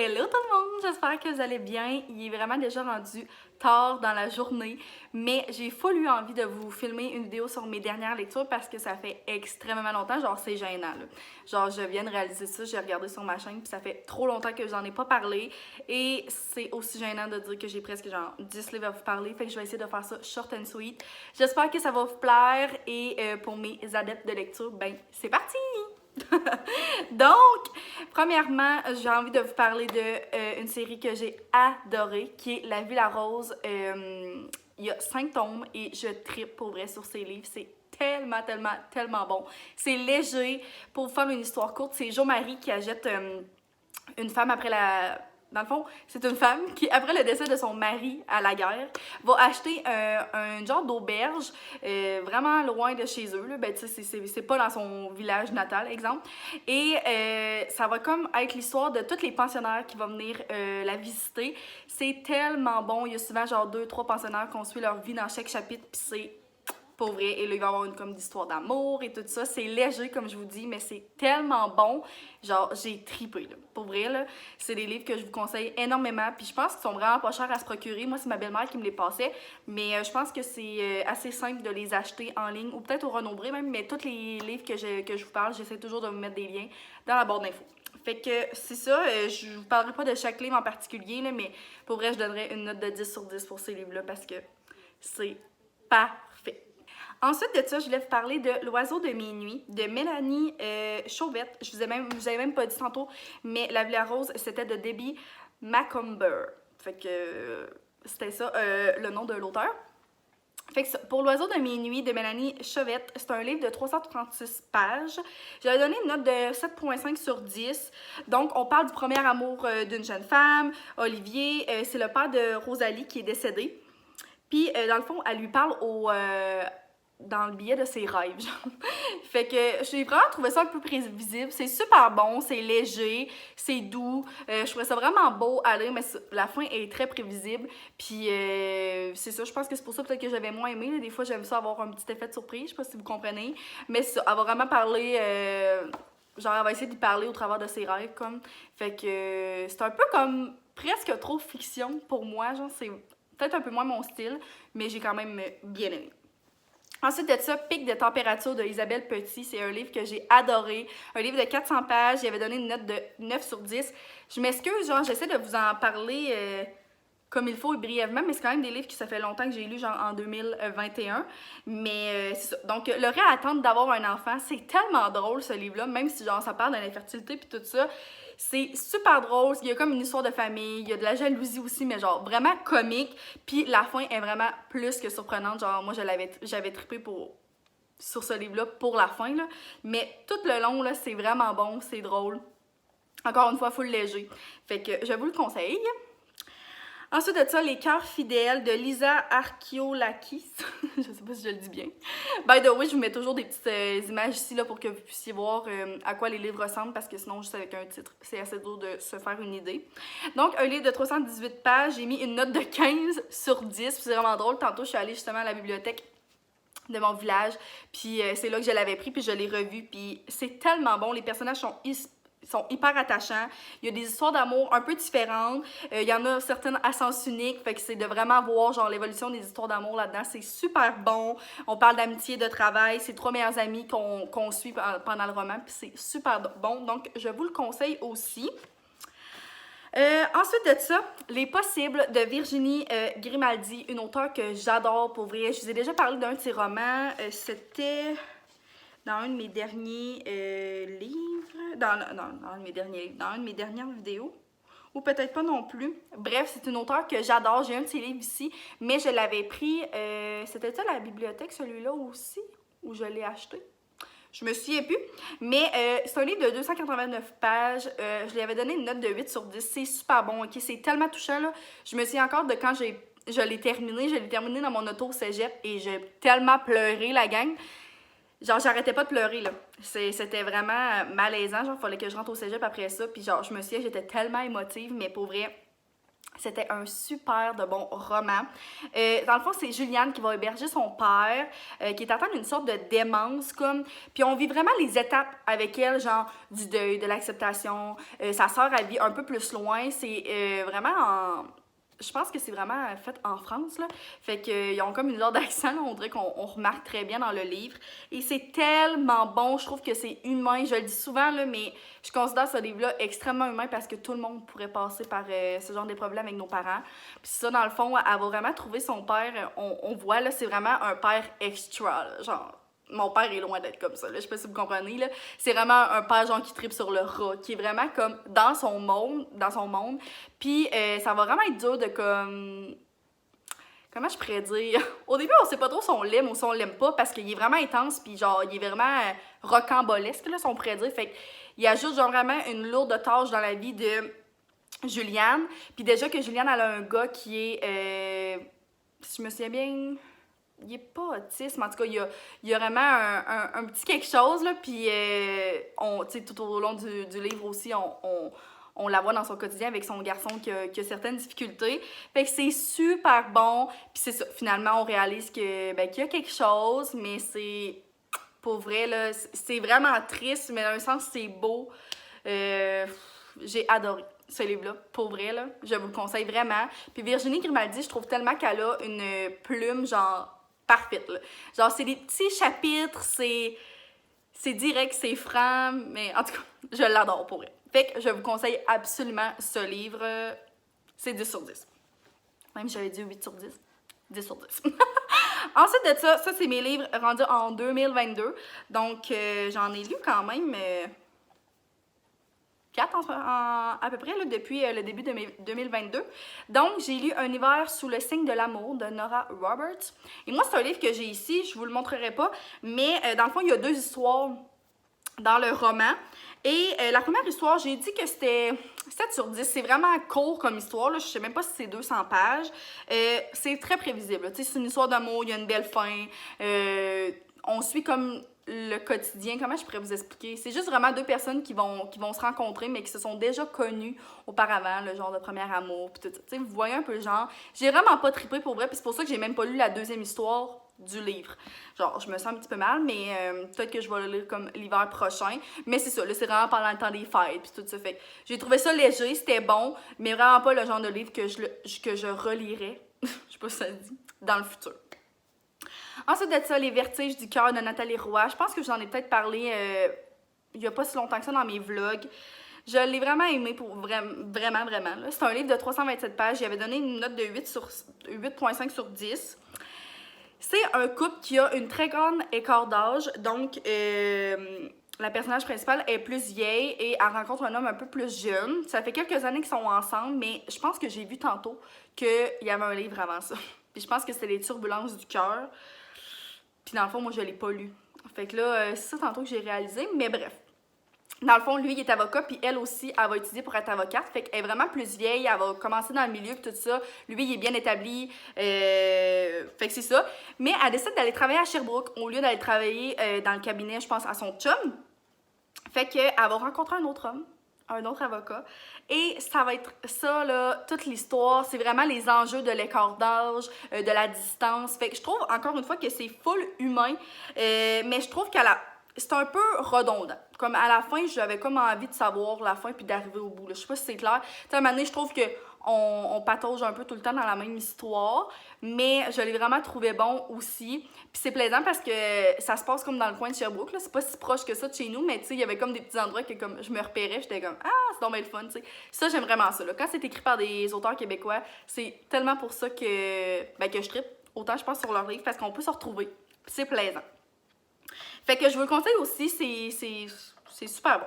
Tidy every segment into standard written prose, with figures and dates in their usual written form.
Hello tout le monde, j'espère que vous allez bien. Il est vraiment déjà rendu tard dans la journée, mais j'ai full eu envie de vous filmer une vidéo sur mes dernières lectures parce que ça fait extrêmement longtemps, genre c'est gênant là. Genre je viens de réaliser ça, j'ai regardé sur ma chaîne puis ça fait trop longtemps que j'en ai pas parlé et c'est aussi gênant de dire que j'ai presque genre 10 livres à vous parler, fait que je vais essayer de faire ça short and sweet. J'espère que ça va vous plaire et pour mes adeptes de lecture, ben c'est parti! Donc, premièrement, j'ai envie de vous parler de une série que j'ai adorée, qui est La Villa Rose. Il y a 5 tomes et je trippe pour vrai sur ces livres. C'est tellement bon. C'est léger. Pour vous faire une histoire courte, c'est Jo-Marie qui achète une femme après la... Dans le fond, c'est une femme qui, après le décès de son mari à la guerre, va acheter un genre d'auberge vraiment loin de chez eux. Là. Ben, tu sais, c'est pas dans son village natal, exemple. Et ça va comme être l'histoire de tous les pensionnaires qui vont venir la visiter. C'est tellement bon. Il y a souvent genre 2-3 pensionnaires qui ont suivi leur vie dans chaque chapitre, puis c'est pour vrai. Et là, il va y avoir une comme d'histoire d'amour et tout ça. C'est léger, comme je vous dis, mais c'est tellement bon. Genre, j'ai tripé, là. Pour vrai, là, c'est des livres que je vous conseille énormément. Puis je pense qu'ils sont vraiment pas chers à se procurer. Moi, c'est ma belle-mère qui me les passait. Mais je pense que c'est assez simple de les acheter en ligne ou peut-être au Renombré même. Mais tous les livres que je vous parle, j'essaie toujours de vous mettre des liens dans la barre d'infos. Fait que c'est ça, je vous parlerai pas de chaque livre en particulier, là, mais pour vrai, je donnerais une note de 10 sur 10 pour ces livres-là parce que c'est parfait. Ensuite de ça, je voulais vous parler de L'Oiseau de minuit de Mélanie Chauvette. Je vous avais même pas dit tantôt, mais La Villa Rose, c'était de Debbie Macomber. Fait que c'était ça, le nom de l'auteur. Fait que ça, pour L'Oiseau de minuit de Mélanie Chauvette, c'est un livre de 336 pages. J'avais donné une note de 7,5 sur 10. Donc, on parle du premier amour d'une jeune femme, Olivier. C'est le père de Rosalie qui est décédé. Puis, dans le fond, elle lui parle dans le billet de ses rêves, genre. Fait que j'ai vraiment trouvé ça un peu prévisible. C'est super bon, c'est léger, c'est doux. Je trouvais ça vraiment beau à lire, mais la fin est très prévisible. Puis c'est ça, je pense que c'est pour ça peut-être que j'avais moins aimé. Là. Des fois, j'aime ça avoir un petit effet de surprise, je sais pas si vous comprenez. Mais ça, elle va vraiment parler... genre, elle va essayer d'y parler au travers de ses rêves, comme. Fait que c'est un peu comme presque trop fiction pour moi. Genre, c'est peut-être un peu moins mon style, mais j'ai quand même bien aimé. Ensuite de ça, Pic de température de Isabelle Petit. C'est un livre que j'ai adoré. Un livre de 400 pages. J'avais donné une note de 9 sur 10. Je m'excuse, genre, j'essaie de vous en parler comme il faut et brièvement, mais c'est quand même des livres que ça fait longtemps que j'ai lu, genre en 2021. Mais c'est ça. Donc, L'oreille à attendre d'avoir un enfant, c'est tellement drôle ce livre-là, même si genre ça parle de l'infertilité puis tout ça. C'est super drôle, il y a comme une histoire de famille, il y a de la jalousie aussi, mais genre vraiment comique. Puis la fin est vraiment plus que surprenante. Genre, moi, j'avais trippé sur ce livre-là pour la fin, là. Mais tout le long, là, c'est vraiment bon, c'est drôle. Encore une fois, full léger. Fait que je vous le conseille. Ensuite de ça, Les cœurs fidèles de Lisa Archiolakis. Je sais pas si je le dis bien. By the way, je vous mets toujours des petites images ici là, pour que vous puissiez voir à quoi les livres ressemblent parce que sinon, juste avec un titre, c'est assez dur de se faire une idée. Donc, un livre de 318 pages, j'ai mis une note de 15 sur 10. C'est vraiment drôle. Tantôt, je suis allée justement à la bibliothèque de mon village, puis c'est là que je l'avais pris, puis je l'ai revu, puis c'est tellement bon. Les personnages sont hyper attachants. Il y a des histoires d'amour un peu différentes. Il y en a certaines à sens unique. Fait que c'est de vraiment voir genre l'évolution des histoires d'amour là-dedans. C'est super bon. On parle d'amitié, de travail. C'est 3 meilleurs amis qu'on suit pendant le roman. Puis c'est super bon. Donc, je vous le conseille aussi. Ensuite de ça, Les Possibles de Virginie Grimaldi, une auteure que j'adore pour vrai. Je vous ai déjà parlé d'un de ses romans. C'était dans un de mes derniers livres, dans un de mes derniers livres, dans une de mes dernières vidéos, ou peut-être pas non plus. Bref, c'est une auteure que j'adore, j'ai un de ses livres ici, mais je l'avais pris, c'était ça à la bibliothèque, celui-là aussi, où je l'ai acheté? Je me souviens plus, mais c'est un livre de 289 pages, je lui avais donné une note de 8 sur 10, c'est super bon, ok, c'est tellement touchant, là, je me souviens encore de quand je l'ai terminé dans mon auto au cégep, et j'ai tellement pleuré, la gang. Genre, j'arrêtais pas de pleurer, là. C'était vraiment malaisant. Genre, il fallait que je rentre au cégep après ça. Puis genre, je me souviens, j'étais tellement émotive. Mais pour vrai, C'était un super de bon roman. Dans le fond, c'est Juliane qui va héberger son père, qui est atteint d'une sorte de démence, comme. Puis on vit vraiment les étapes avec elle, genre du deuil, de l'acceptation. Sa sœur, elle vit un peu plus loin. C'est vraiment en. Je pense que c'est vraiment fait en France, là. Fait qu'ils ont comme une sorte d'accent, là. On dirait qu'on remarque très bien dans le livre. Et c'est tellement bon. Je trouve que c'est humain. Je le dis souvent, là, mais je considère ce livre-là extrêmement humain parce que tout le monde pourrait passer par ce genre de problèmes avec nos parents. Puis ça, dans le fond, elle va vraiment trouver son père. On voit, là, c'est vraiment un père extra, là. Genre, mon père est loin d'être comme ça, là. Je sais pas si vous comprenez, là. C'est vraiment un père, genre, qui tripe sur le rat, qui est vraiment comme dans son monde. Puis ça va vraiment être dur de comme. Comment je pourrais dire? Au début, on sait pas trop si on l'aime ou si on l'aime pas parce qu'il est vraiment intense, puis genre, il est vraiment rocambolesque, là, si on pourrait dire. Fait qu'il ajoute, genre, vraiment une lourde tâche dans la vie de Juliane. Puis déjà que Juliane, elle a un gars qui est. Si je me souviens bien, il est pas autiste, mais en tout cas, il y a vraiment un petit quelque chose, là, puis tout au long du livre aussi, on la voit dans son quotidien avec son garçon qui a certaines difficultés. Fait que c'est super bon, puis c'est ça, finalement, on réalise que, qu'il y a quelque chose, mais c'est, pour vrai, là, c'est vraiment triste, mais dans un sens, c'est beau. J'ai adoré ce livre-là, pour vrai, là, je vous le conseille vraiment. Puis Virginie Grimaldi, je trouve tellement qu'elle a une plume, genre, parfaite, là. Genre, c'est des petits chapitres, c'est direct, c'est franc, mais en tout cas, je l'adore pour elle. Fait que je vous conseille absolument ce livre. C'est 10 sur 10. Même j'avais dit 8 sur 10. 10 sur 10. Ensuite de ça, c'est mes livres rendus en 2022. Donc, j'en ai lu quand même 4 à peu près là, depuis le début de 2022. Donc, j'ai lu Un hiver sous le signe de l'amour de Nora Roberts. Et moi, c'est un livre que j'ai ici, je vous le montrerai pas, mais dans le fond, il y a 2 histoires dans le roman. Et la première histoire, j'ai dit que c'était 7 sur 10. C'est vraiment court comme histoire, là. Je sais même pas si c'est 200 pages. C'est très prévisible. C'est une histoire d'amour, il y a une belle fin. On suit comme le quotidien, comment je pourrais vous expliquer? C'est juste vraiment 2 personnes qui vont se rencontrer, mais qui se sont déjà connues auparavant, le genre de premier amour, puis tout ça. T'sais, vous voyez un peu le genre. J'ai vraiment pas trippé pour vrai, puis c'est pour ça que j'ai même pas lu la 2e histoire du livre. Genre, je me sens un petit peu mal, mais peut-être que je vais le lire comme l'hiver prochain. Mais c'est ça, là, c'est vraiment pendant le temps des fêtes, puis tout ça. Fait que j'ai trouvé ça léger, c'était bon, mais vraiment pas le genre de livre que je relirais, je sais pas si ça se dit, dans le futur. Ensuite de ça, Les Vertiges du cœur de Nathalie Roy. Je pense que j'en ai peut-être parlé il y a pas si longtemps que ça dans mes vlogs. Je l'ai vraiment aimé, pour vraiment. C'est un livre de 327 pages. J'avais donné une note de 8,5 sur 10. C'est un couple qui a une très grande écart d'âge. Donc, la personnage principale est plus vieille et elle rencontre un homme un peu plus jeune. Ça fait quelques années qu'ils sont ensemble, mais je pense que j'ai vu tantôt qu'il y avait un livre avant ça. Puis je pense que c'était Les Turbulences du cœur. Puis dans le fond, moi, je l'ai pas lu. Fait que là, c'est ça tantôt que j'ai réalisé. Mais bref. Dans le fond, lui, il est avocat, puis elle aussi, elle va étudier pour être avocate. Fait qu'elle est vraiment plus vieille, elle va commencer dans le milieu, puis tout ça. Lui, il est bien établi. Fait que c'est ça. Mais elle décide d'aller travailler à Sherbrooke au lieu d'aller travailler dans le cabinet, je pense, à son chum. Fait qu'elle va rencontrer un autre homme, un autre avocat. Et ça va être ça, là, toute l'histoire. C'est vraiment les enjeux de l'écart d'âge, de la distance. Fait que je trouve, encore une fois, que c'est full humain. Mais je trouve c'est un peu redondant. Comme à la fin, j'avais comme envie de savoir la fin puis d'arriver au bout. Là. Je sais pas si c'est clair. Tu sais, à un moment donné, je trouve qu'on patauge un peu tout le temps dans la même histoire, mais je l'ai vraiment trouvé bon aussi. Puis c'est plaisant parce que ça se passe comme dans le coin de Sherbrooke. Là. C'est pas si proche que ça de chez nous, mais tu sais, il y avait comme des petits endroits que comme je me repérais, j'étais comme ah, c'est donc bien le fun, tu sais. Ça, j'aime vraiment ça. Là. Quand c'est écrit par des auteurs québécois, c'est tellement pour ça que je trippe autant, je pense, sur leurs livres parce qu'on peut se retrouver. Puis c'est plaisant. Fait que je vous le conseille aussi, c'est super bon.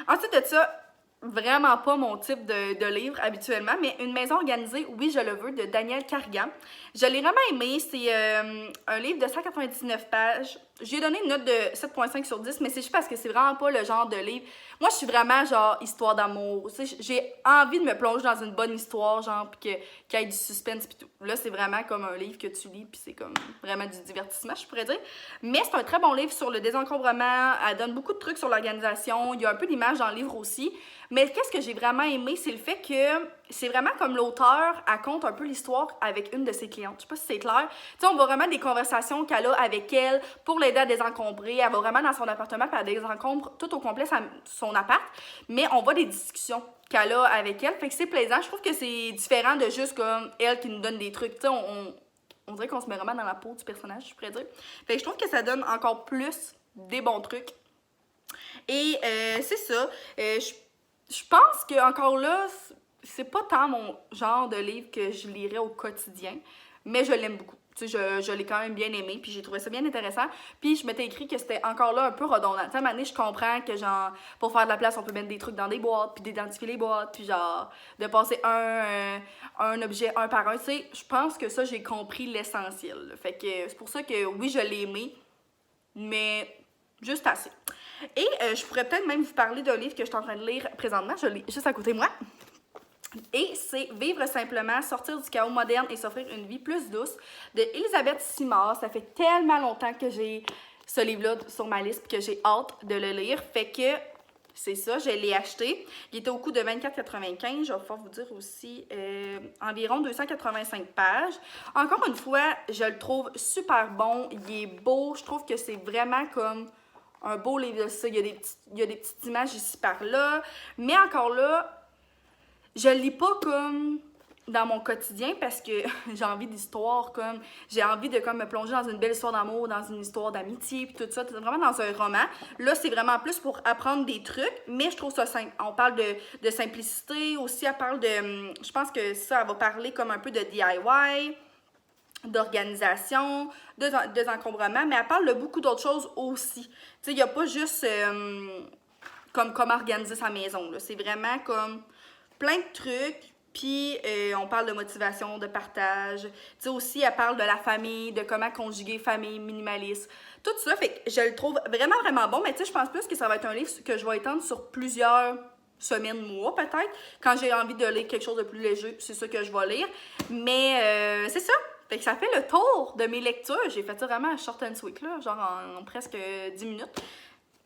Ensuite de ça, vraiment pas mon type de livre habituellement, mais Une maison organisée, oui, je le veux, de Daniel Cargan. Je l'ai vraiment aimé, c'est un livre de 199 pages. j'ai donné une note de 7,5 sur 10, mais c'est juste parce que c'est vraiment pas le genre de livre. Moi, je suis vraiment genre histoire d'amour. Tu sais, j'ai envie de me plonger dans une bonne histoire, genre, pis qu'il y ait du suspense pis tout. Là, c'est vraiment comme un livre que tu lis, puis c'est comme vraiment du divertissement, je pourrais dire. Mais c'est un très bon livre sur le désencombrement. Elle donne beaucoup de trucs sur l'organisation. Il y a un peu d'images dans le livre aussi. Mais qu'est-ce que j'ai vraiment aimé, c'est le fait que c'est vraiment comme l'auteur, elle compte un peu l'histoire avec une de ses clientes. Je sais pas si c'est clair. Tu sais, on voit vraiment des conversations qu'elle a avec elle pour l'aider à désencombrer. Elle va vraiment dans son appartement puis elle désencombre tout au complet son appart. Mais on voit des discussions qu'elle a avec elle. Fait que c'est plaisant. Je trouve que c'est différent de juste comme elle qui nous donne des trucs. Tu sais, on dirait qu'on se met vraiment dans la peau du personnage, je pourrais dire. Fait que je trouve que ça donne encore plus des bons trucs. Et c'est ça. Je pense que encore là, c'est pas tant mon genre de livre que je lirais au quotidien, mais je l'aime beaucoup. Tu sais, je l'ai quand même bien aimé, puis j'ai trouvé ça bien intéressant. Puis je m'étais écrit que c'était encore là un peu redondant. Tu sais, à un moment donné, je comprends que genre, pour faire de la place, on peut mettre des trucs dans des boîtes, puis d'identifier les boîtes, puis genre, de passer un objet un par un. Tu sais, je pense que ça, j'ai compris l'essentiel. Fait que c'est pour ça que oui, je l'ai aimé, mais juste assez. Et je pourrais peut-être même vous parler d'un livre que je suis en train de lire présentement. Je l'ai juste à côté de moi. Et c'est Vivre simplement, sortir du chaos moderne et s'offrir une vie plus douce de Elisabeth Simard. Ça fait tellement longtemps que j'ai ce livre-là sur ma liste et que j'ai hâte de le lire. Fait que c'est ça, je l'ai acheté. Il était au coût de 24,95. Je vais pouvoir vous dire aussi environ 285 pages. Encore une fois, je le trouve super bon. Il est beau. Je trouve que c'est vraiment comme un beau livre de ça. Il y a des petites images ici par là. Mais encore là, je le lis pas comme dans mon quotidien parce que j'ai envie d'histoire, comme j'ai envie de comme me plonger dans une belle histoire d'amour, dans une histoire d'amitié puis tout ça, vraiment dans un roman. Là, c'est vraiment plus pour apprendre des trucs, mais je trouve ça simple. On parle de simplicité, aussi elle parle de, je pense que ça, elle va parler comme un peu de DIY, d'organisation, de désencombrement, mais elle parle de beaucoup d'autres choses aussi. Tu sais, il n'y a pas juste comme comment organiser sa maison, là. C'est vraiment comme plein de trucs, puis on parle de motivation, de partage. Tu sais, aussi, elle parle de la famille, de comment conjuguer famille, minimaliste, tout ça. Fait que je le trouve vraiment, vraiment bon, mais tu sais, je pense plus que ça va être un livre que je vais étendre sur plusieurs semaines, mois peut-être. Quand j'ai envie de lire quelque chose de plus léger, c'est ça que je vais lire. Mais c'est ça. Fait que ça fait le tour de mes lectures. J'ai fait ça vraiment short and sweet, là, genre en presque 10 minutes.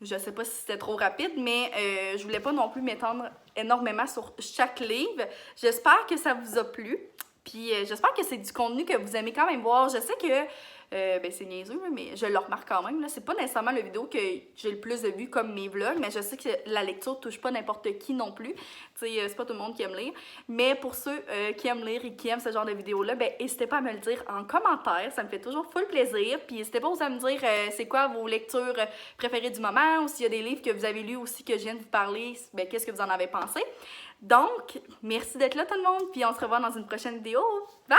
Je sais pas si c'était trop rapide, mais je voulais pas non plus m'étendre énormément sur chaque livre. J'espère que ça vous a plu. Puis j'espère que c'est du contenu que vous aimez quand même voir. Je sais que ben c'est niaiseux, mais je le remarque quand même. C'est pas nécessairement la vidéo que j'ai le plus de vues comme mes vlogs, mais je sais que la lecture touche pas n'importe qui non plus. C'est pas tout le monde qui aime lire. Mais pour ceux qui aiment lire et qui aiment ce genre de vidéos-là, ben n'hésitez pas à me le dire en commentaire. Ça me fait toujours full plaisir. Puis n'hésitez pas aussi à me dire c'est quoi vos lectures préférées du moment, ou s'il y a des livres que vous avez lus aussi que je viens de vous parler, ben qu'est-ce que vous en avez pensé. Donc, merci d'être là tout le monde, puis on se revoit dans une prochaine vidéo. Bye!